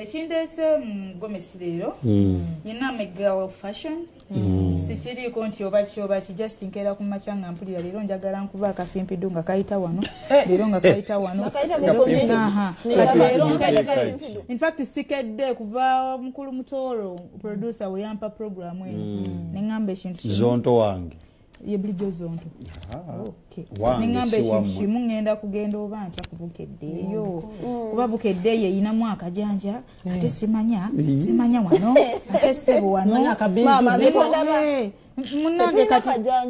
Ekindese Gomesi leero yina me girl of fashion sikiriko nti oba just nkera ku machanga mpulira leero njagala nkuba akafimpidu nga kayita wano leero nga kayita wano in fact sikedde kuva mukulu mutoro producer we yampa program eno nengamba ekintu zonto wange yeblijo zonto nengamba ekintu kimu ngenda kugenda oba ntya kubukeddeeyo kuba bukeddeeyo eyinamu akajanja ate simanya wano ate sebo wano munange kati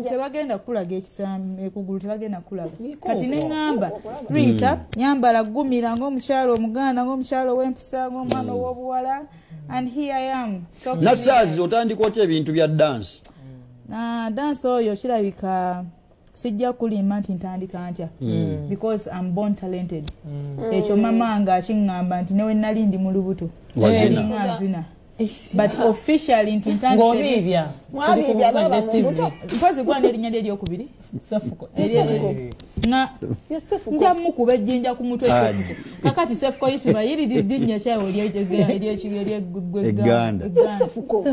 tebagenda kulaga ekisami ekugulu tebagenda kulaga kati nengamba Rita nyambala gumira ng'omukyalo omuganda ng'omukyalo w'empisa ng'omwana ow'obuwala and here I am nasazi otandika otya ebintu bya dance na dance oyo kirabika sijja kulimba nti ntandika ntya because I'm born talented ekyo mama nga akingamba nti newe nali ndi mu lubuto wazina but officially nti ntandika mwabibya baba mu buto mpozi gwana erinnya lye eryokubiri Sefuko na njamu kuba ejjinja ku mutwe kakati Sefuko yisiba yiri didinnya kyawo Eganda Sefuko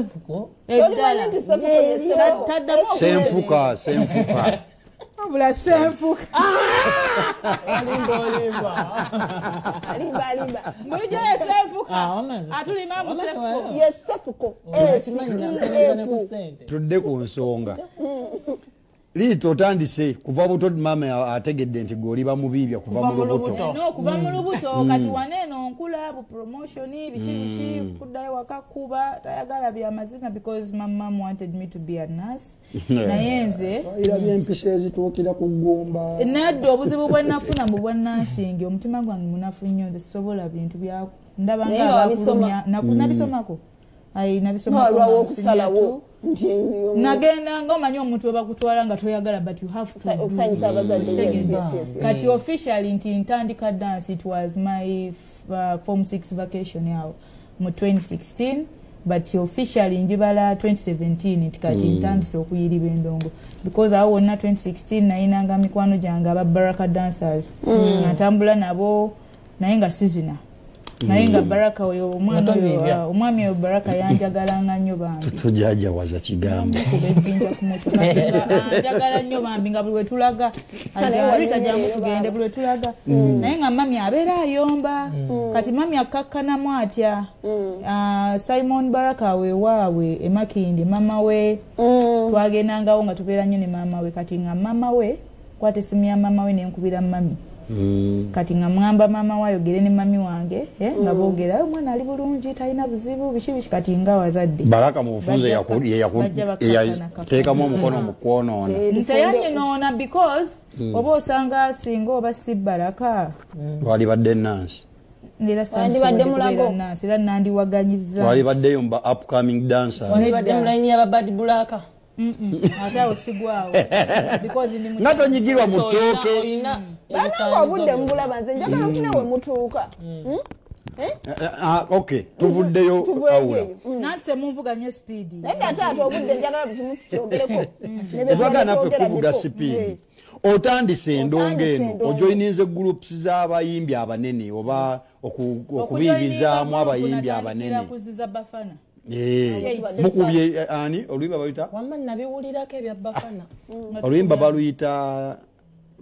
senfuka abula senfuka alimba mulijo senfuka atulima mu Sefuko yes Sefuko tudde ku nsonga Lito otandise kuva buto mama ategedde nti goliba mubibya kuva mu lubuto no kuva mu lubuto kati waneno nkula bu promotion bichi kudaye wakakuba tayagala bya mazina because my mom wanted me to be a nurse na yenze ila byempisa ezituukira ku gomba naddo obuzibu bwe nafuna mu bwa nursing omutima gwange munafu nnyo nze sobola bintu bya ndabanga abakulumya nabisomako nabisoma lwawo okusalawo nagenda ng'omanyi omuntu webakutwala nga toyagala but you have to okusanyusa abazadde kati officially nti ntandika dance it was my form 6 vacation yawo mu 2016 but officially njibala 2017 nti kati ntandise okuyiriba endongo because awo wonna 2016 nayinanga mikwano gyange aba Baraka dancers natambula nabo naye nga sizina naye nga Baraka oyo omwami oyo Baraka yanjagalanga nnyo bambi tujaja waza kigambo njagala nnyo bambi nga buli wetulaga Rita jangu tugende buli wetulaga naye nga mami abeera ayomba kati mami akakkanamu atya Simon Baraka weewaawe emakindi mama we twagendangawo nga tubeera nnyo ne mama we kati nga mama we kwata essimu ya mama we nenkubira mami kati nga mwamba mama wayogere ne mami wange nga boogera omwana ali bulungi talina buzibu bishi kati nga wazadde Baraka mu bufunze yateekamu omukono mu kwonoona nteyanyinoona because oba osanga singa oba si Baraka wali badde nansi wandibadde mulago era nandiwaganyiza wali baddeyo mba upcoming dancer wali badde mulayini y'ababadi bulaka ate awo sigwawo because nga tonyigirwa mu ttooke bana obudde mbulaba nze njagala nfune we mutuuka okay tuvuddeyo awula nanti temunvuganye sipiidi naye ate obudde njagala buzimu tukyogereko tetwagala naffe kuvuga sipiidi otandise endongo eno ojoyininze groups z'abayimbi abanene oba okubiibizaamu abayimbi abanene mukubye ani oluyimba baluyita wamba nabiwulirako ebya Bafana oluyimba baluyita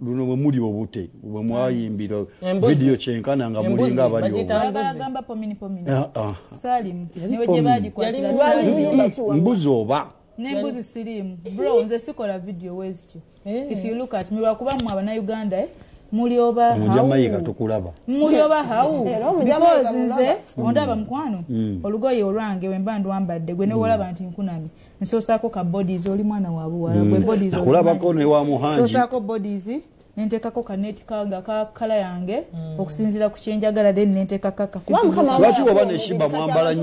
luno bwe muli obute bwe mwayimbira video kyenkana nga mulinga abali bagamba pomini Salim niwe gye bagikwatira mbuzi oba nembuzi sirimu bro nze sikola video wezityo if you look at me wakuba mu Abannayuganda muli oba Jamaica tukulaba muli oba hawu because nze ondaba mukwano olugoye olwange wemba ndwambadde gwe ne wolaba nti nkunami nsosaako ka bodies oli mwana wa buwala gwe bodies nakulabako ne wa muhanji nsosaako bodies nentekako kaneti kanga ka kala yange okusinzira ku kyenjagala then nentekako kafibu lwaki oba neshiba mwagala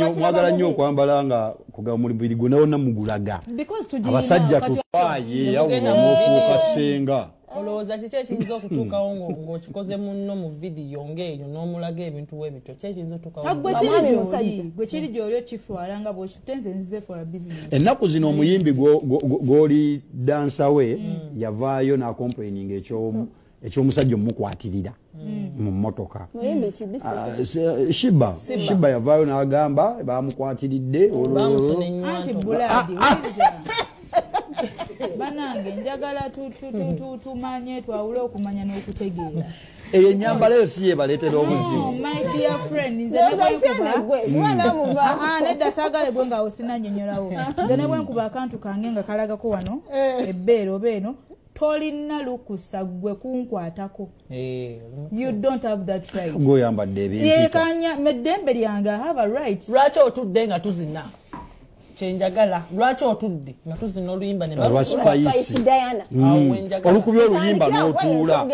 nnyo okwambala nga kuga muli biri gwe nawonna mugulaga abasajja tutwaye yawomufuuka senga olowooza kiki ekiyinza okutuukawo ng'okikoze munno mu vidiyo ng'eyo n'omulaga ebintu bwebityo ki ekiyinza otuukawo gwe kiri gy'oli okifwala nga bw'okitenze nzize for a business ennaku zino omuyimbi gw'oli dansa we yavaayo n'acomplaining ekyomusajja omukwatirira mu mmotoka Shiba yavaayo n'agamba bamukwatiridde banange njagala tumanye twawule okumanya n'okutegeera eyo ennyambala eyo si yebaleetera obuzibu nedda saagale gwe ngaawo sinannyonnyolawo nze ne bwenkuba akantu kange nga kalagako wano ebbeera oba eno tolina lukusa gwe kunkwatako. You don't have that right. Goyambadde ebintu. Yekanya meddembe lyange have a right. Lwaki otudde nga tuzina? Kyenjagala lwaki otudde nga tuzina oluyimba ne Spice Diana. Olukubye oluyimba n'otuula.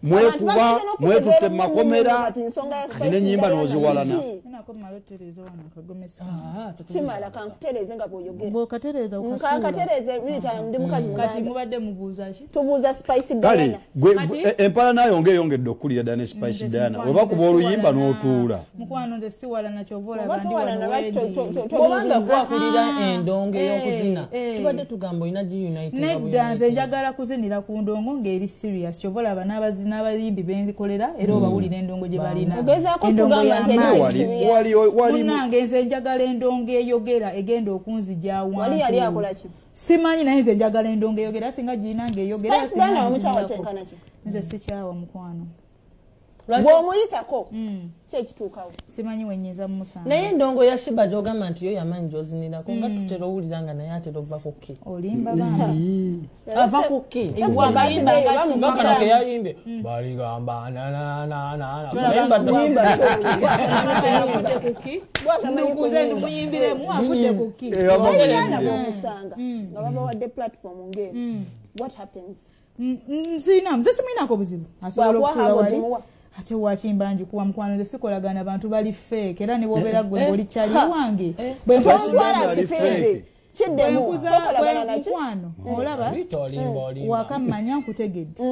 Mwekuba mwetutte makomera n'ennyimba n'oziwalana. Kimala kankutereze nga bw'oyogera. Bw'okatereza okasuula. Nkankatereze Rita ndi mukazi muganda. Kati mubadde mubuuza ki? Tubuuza Spice Diana. Kale empala nayo ngeyongedde okulira ddala ne Spice Diana. Oba kuba oluyimba n'otuula. Mukwano nze siwalana ky'ovola bandi wano. Bw'obanga gwakulira endongo ey'okuzina tubadde tugamba olina G-Unite. Nedda nze njagala kuzinira ku ndongo ng'eri serious ky'ovola abana abazina abayimbi benzikolera era obawulira endongo gye balina. Endongo y'amaanyi. Munange nze njagala endongo eyogera egenda okunzija wantu. Wali yali akola ki? Simanyi naye nze njagala endongo eyogera singa giinange eyogera. Spice Diana omukyala kyenkana ki? Nze sikyawa mukwano. Bw'omuyitako kyekituukawo. Simanyi wennyeza mu musango. Naye endongo ya Shiba gy'ogamba nti yo yamanyi gy'ozinirako nga tutera owulira nga naye atera ova ku ki. Olimba bambi. Ava ku ki. Wambayimba nga kingamba ke yayimbe. Baligamba afudde ku ki. Nduguze ndumuyimbire mu afudde ku ki. Omwana bw'omusanga nga babawadde platform ng'eyo. What happens? Nzina nze simulinako buzibu asobola okutuula wali ate wakimba njikuwa mukwano nze sikolagana abantu bali fake era ne bwobeera gwe ng'oli kyali wange mukwano olaba wakammanya nkutegedde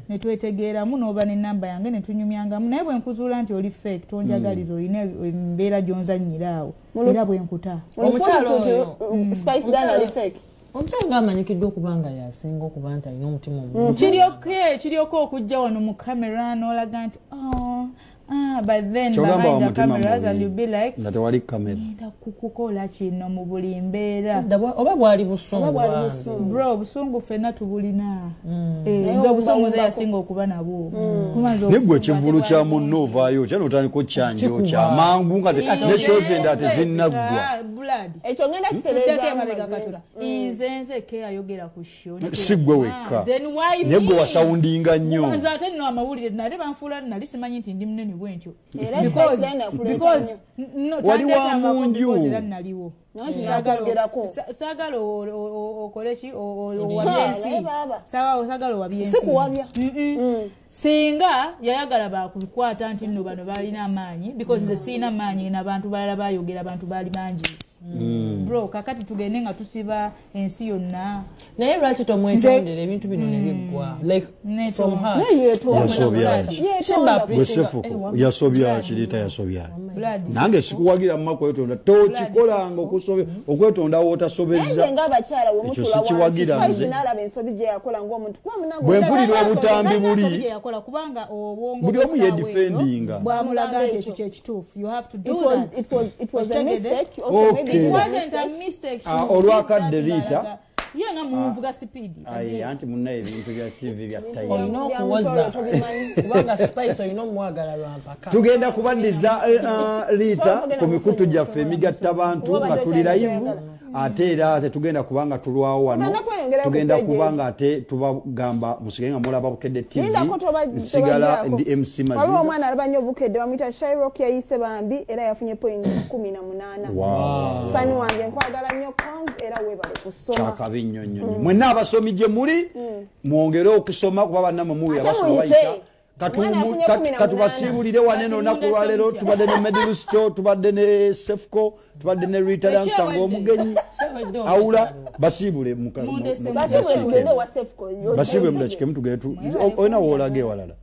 ne twetegeeramu n'oba n'ennamba yange ne tunyumyangamu naye bwe nkuzuula nti oli fake tonjagaliza olina embeera gy'onzannyira awo era bwe nkuta omukyalo oyo Spice Diana ali fake. Omukyala ng'amanyikiddwa okuba nga yasinga okuba nti alina omutima omulungi. Kiryoka okujja wano mu kamera n'olaga nti but then behind the cameras and you'll be like nga tewali kamera nda kukukola kino mu buli mbeera oba bwali busungu bro busungu ffenna tubulina nze obusungu nze yasinga okuba nabwo negwe ekivulu kya munno ovaayo kyano otandika okyanjo kyamangu nga ne shows enda tezinnaggwa ekyo ngenda kisereza nze nze ke ayogera ku show si gwe wekka negwe wasawundinga nnyo nze ate nno amawulire nate banfuula nali simanyi nti ndi munene bwentyo wali wa munju saagala okole ki owabyensi saagala owabyensi singa yayagala bakukwata nti nno bano balina amaanyi because nze siina amaanyi n'abantu balala bayogera abantu baali bangi bro kakati tugende nga tusiba ensi yonna naye lwaki tomwetondera ebintu bino ne biggwa like from her yasobya kirita yasobya nange sikuwagira mu makwetonda tokikolanga okusobya okwetonda wootasobezza ekyo sikiwagira nze bwe mpulira obutambi buli omu yedifendinga bwamulaga nti ekyo kyekituufu you have to do that it was a mistake it wasn't a mistake olwakadde Rita yenga muvuga speed anti munna ebintu bya TV bya tayi olina okuwoza kubanga Spice olina omwagala lwampaka tugenda kubaddiza Rita ku mikutu gyaffe emigatta bantu nga tuli live ate era tetugenda kubanga tulwawo wano tugenda kubanga ate tubagamba musige nga mulaba Bukedde TV sigala ndi MC Mazi waliwo omwana alaba nnyo Bukedde bamuyita Shyrock yayise bambi era yafunye point 18 sani wange nkwagala nnyo kanzi era webale kusoma chakabi nnyonnyonyo mwenna abasomi gye muli mwongere okusoma kuba bannamwe muwira basoma bayita katubasiibulire wanene olunaku lwaleero tubadde ne Medilisto tubadde ne Sefco tubadde ne Rita Dansango omugenyi awula basiibule basiibule mudakike mutugende olina woolage ewalala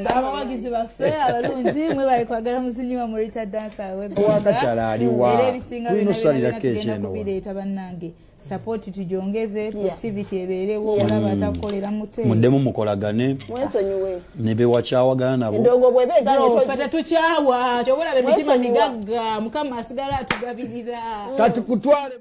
abawagizi baffe abalunzi mwe bali kwagala muzinyi wa Rita Dansango wakakyala aliwa era ebisinga byonna kubireeta bannange support tujiongeze positivity eberewo olaba atakolera mutwe muddemu mukolagane mwesonyiwe ne bewakyawagana nabo endogo bwebeganye fata tukyawa kyobola be mitima migagga mukama asigala atugabirira kati kutwale